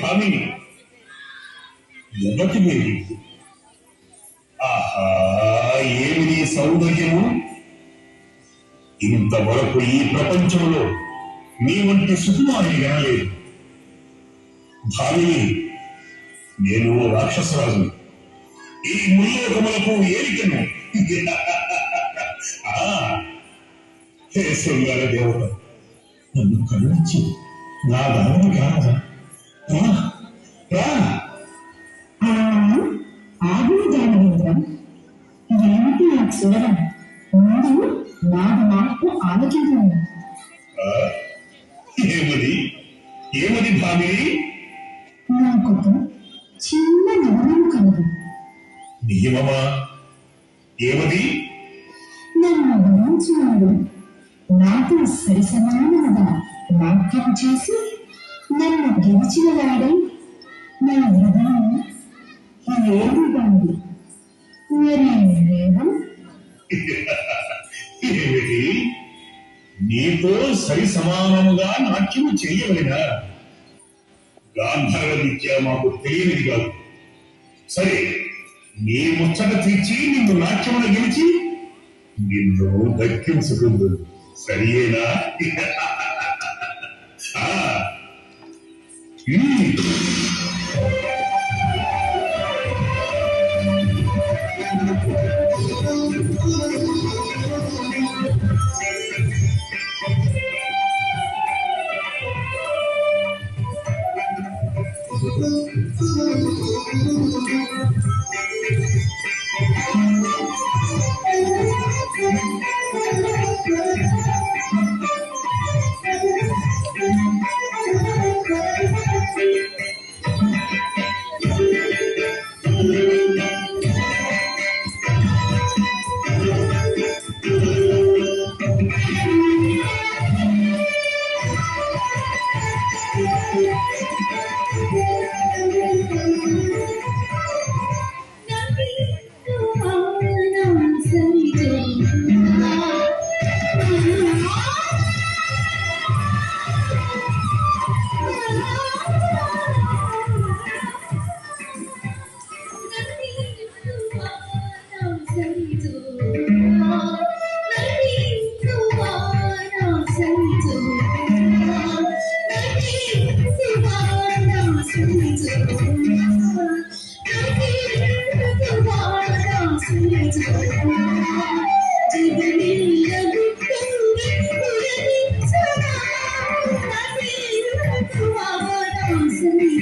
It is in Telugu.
భామిని ఎవరిది? ఆహా, ఏమిది సౌందర్యము! ఇంతవరకు ఈ ప్రపంచంలో నీ వంటి సుకుమారి వినలేదు. భామిని, నేను రాక్షసరాజు, ఈ ముల్లోకములకు ఏలికను. హే శృంగార దేవత, నన్ను కరుణించి నా దాని కాదా? ఆగులు దానవేంద్రం, ఏమిటి ఆ చూడడం? ముందు నాది నాకు ఆలోచించండి. ఏమది ఏమది భామిని? నాకొక చిన్న నియమం కలదు. నియమమా? ఏమది? నన్ను గురించినాడు నాతో సరి సమానముగా నాట్యం చేసి నన్ను గెలిచిన వాడే నా హృదయం ఏడుగాంది. ఏమిటి? నీతో సరి సమానముగా నాట్యము చేయవలెనా? గాంధర్వ విద్య మాకు తెలియనిది కాదు. సరే, నీ ముచ్చట తీర్చి నిన్ను నాట్యమును గెలిచి నిన్ను దక్కించుకుందు. సరియేనా? Thank you.